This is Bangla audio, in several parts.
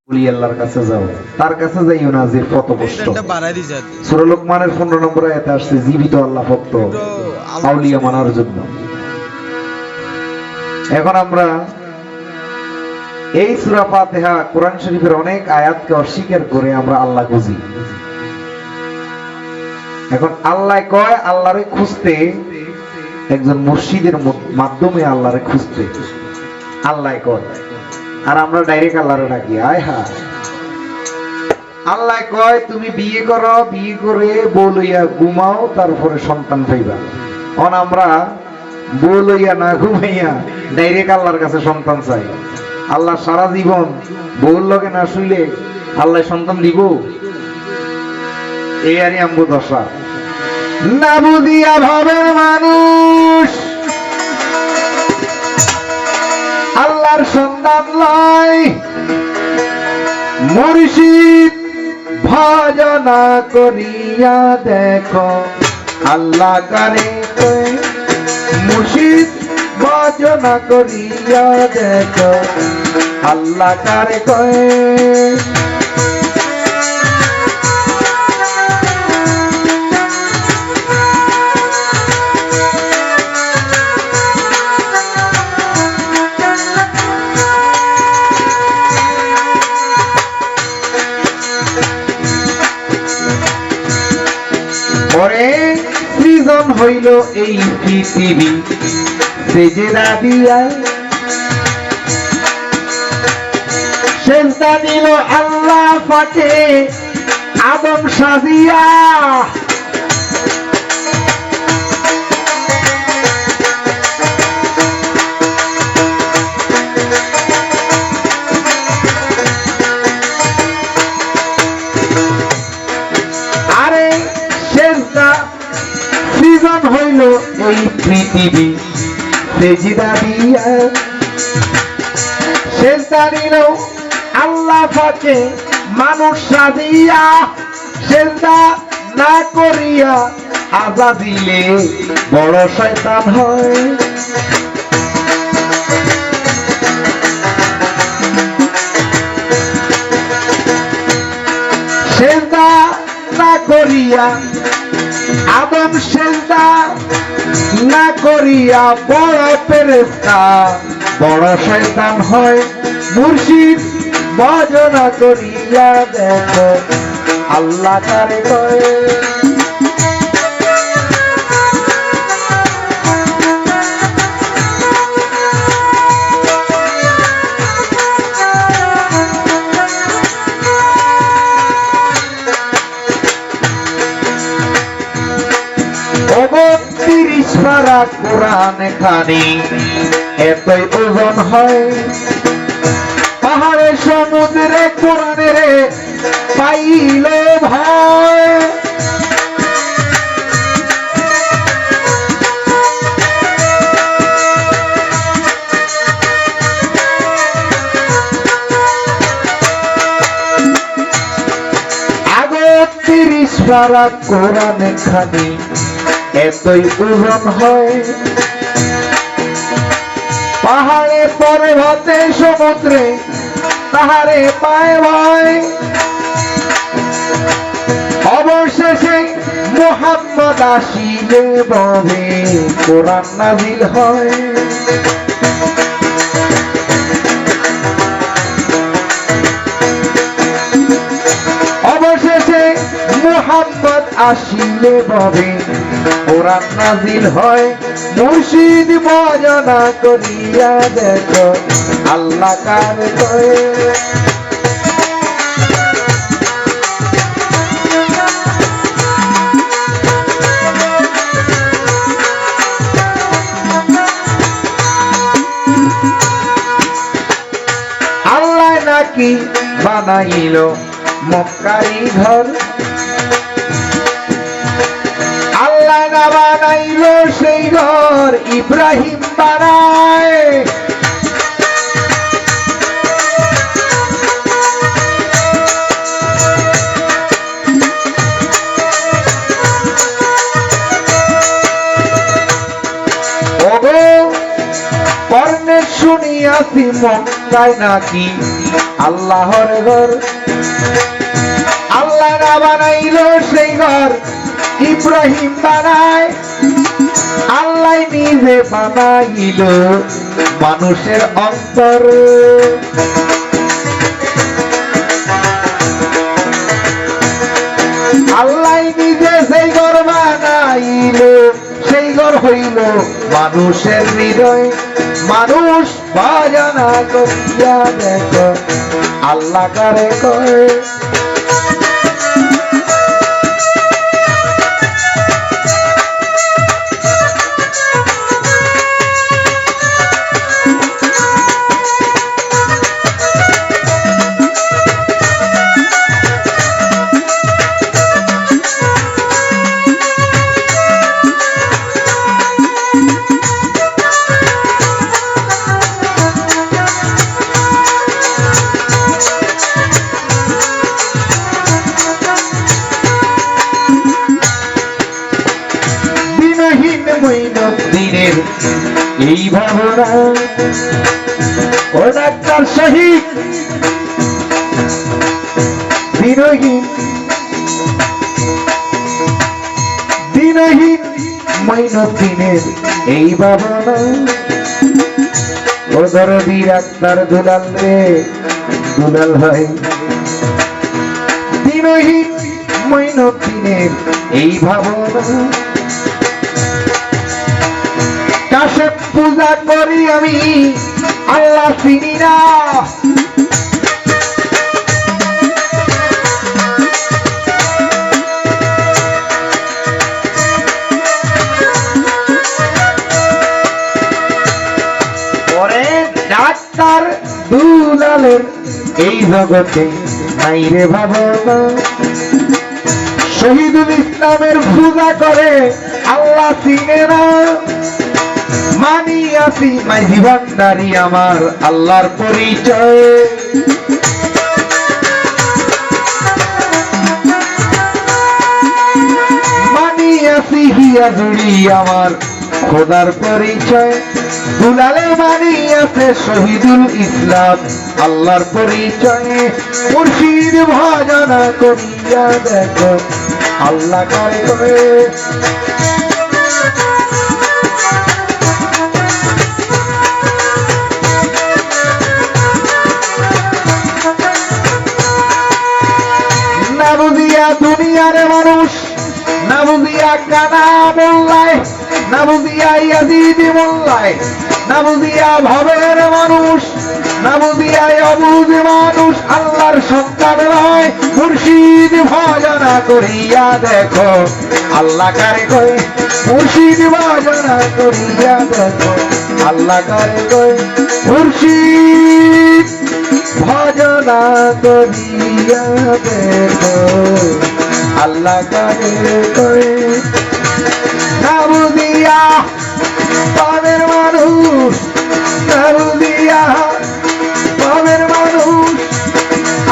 আল্লাহর কাছে যাও, তার কাছে যাইও না যে কত কষ্ট। সূরা লোকমানের 15 নম্বর আয়াতে আসছে জীবিত আল্লাহ ভক্ত আউলিয়া মানার জন্য। এখন আমরা এই সূরা ফাতিহা কোরআন শরীফের অনেক আয়াতকে অস্বীকার করে আমরা আল্লাহ খুঁজি। এখন আল্লাহ কয় আল্লাহরে খুঁজতে, একজন মুর্শিদের মাধ্যমে আল্লাহরে খুঁজতে আল্লাহ কয়, আর আমরা ডাইরেক্ট আল্লাহরে ডাকি আয় হা। আল্লাহ কয় তুমি বিয়ে করো, বিয়ে করে বউ লইয়া ঘুমাও, তারপরে সন্তান পাইবা। এখন আমরা বউ লইয়া না ঘুমাইয়া ডাইরেক্ট আল্লাহর কাছে সন্তান চাই। আল্লাহ সারা জীবন বউর লগে না শুইলে আল্লাহ সন্তান দিব? এই আরই আমগো দশা। না বুঝিয়া ভাবে মানুষ আল্লাহর সন্তান লয়, মুর্শিদ ভজনা করিয়া দেখো আল্লাহ কারে কয়, মুর্শিদ ভজনা করিয়া দেখো আল্লাহ কারে কয়। সৃজন হইল এই পৃথিবী সেজদা দিয়া, সেজদা দিল আল্লাহ পাকে আদম সাজিয়া। আরে সেজদা সৃজন হইল এই পৃথিবী সেজদা দিয়া, সেজদা দিল আল্লাহ পাকে মানুষ সাজিয়া। সেজদা না করিয়া আজা দিলে বড় শয়তান হয়। সেজদা না করিয়া আদম, সেজদা না করিয়া বড় ফেরেশতা বড় শয়তান হয়। মুর্শিদ ভজনা করিয়া দেখো আল্লাহ কারে কয়। কোরআন খানি এতই ওজন হয়, পাহাড়ে সমুদ্রে কোরআনের পাইলে ভয়। আগে 30 পারা কোরআন খানি এতই ওজন হয়, পাহাড়ে পর্বতে সমুদ্রে তাহারে পায় ভয়। অবশেষে মুহাম্মদ আসিলে ববে কোরআন নাযিল হয়। অবশেষে মুহাম্মদ আসিলে ববে কোরআন নাযিল হয়। মুর্শিদ ভজনা করিয়া দেখো আল্লাহ কারে কয়। আল্লাহ নাকি বানাইল মক্কারি ঘর, আল্লাহ না বানাইল সেই ঘর ইব্রাহিম বানায়। ওগো কর্ণে শুনিয়াছি মক্কায় নাকি আল্লাহর ঘর আল্লাহ না বানাইলো সেই ঘর ইব্রাহিম বানায় আল্লাহ নিজে বানাইল মানুষের অন্তর আল্লাহ নিজে সেই ঘর বানাইল সেই ঘর হইল মানুষের হৃদয় মানুষ বাজানা করিয়া দেখো আল্লাহ কারে কয় দিনের এই ভাবনা ও ডাক্তার শহীদ দিনহীন দিনহীন মঈনুদ্দিনের এই ভাবনা ও দরদি ডাক্তার দুলাল রে দুলাল ভাই দিনহীন মঈনুদ্দিনের এই ভাবনা কাশেম পূজা করি আমি আল্লাহ চিনি না পরে ডাক্তার দুলালের এই জগতে নাই রে ভাবনা শহীদুল ইসলামের পূজা করে আল্লাহ চিনে না মানি আসি মাঝি ভান্ডারি আমার আল্লাহর পরিচয় মানি আসি হিয়া জুড়ি আমার খোদার পরিচয় দুলালে মানি আছে শহীদুল ইসলাম আল্লাহর পরিচয় মুর্শিদ ভজনা করিয়া দেখো আল্লাহ কারে করে না বুঝিয়া দুনিয়ার মানুষ না বুঝিয়া কানা মোল্লায় না বুঝিয়া ইয়াজিদ মোল্লায় না বুঝিয়া ভবের মানুষ না বুঝিয়া অবুঝ মানুষ আল্লাহর সন্তান নয় মুর্শিদ ভজনা করিয়া দেখো আল্লাহ কারে কয় মুর্শিদ ভজনা করিয়া দেখো আল্লাহ কারে কয় মুর্শিদ ভজনা করিয়া দেখো আল্লাহ কারে কয় না বুঝিয়া পাবের মানুষ না বুঝিয়া পাবের মানুষ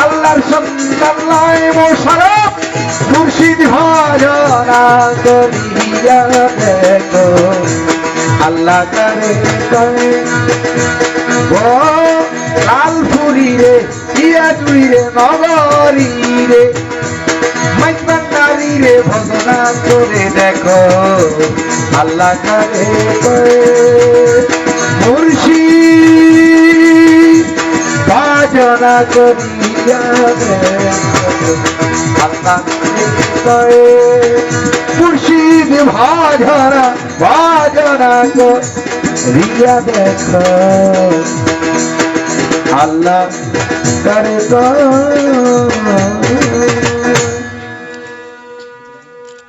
আল্লাহর সন্তান নয় মোশারফ মুর্শিদ ভজনা করিয়া দেখো আল্লাহ কারে কয় ও লালপুরি রে ইয়া জুড়ি রে নগরী রে মাইবান্ডারি রে ভজনা করে দেখো আল্লাহ কারে কয় মুর্শিদ ভজনা করিয়া দেখো আল্লাহ কারে কয় মুর্শিদ ভজনা করিয়া দেখো আল্লাহ কারে কয়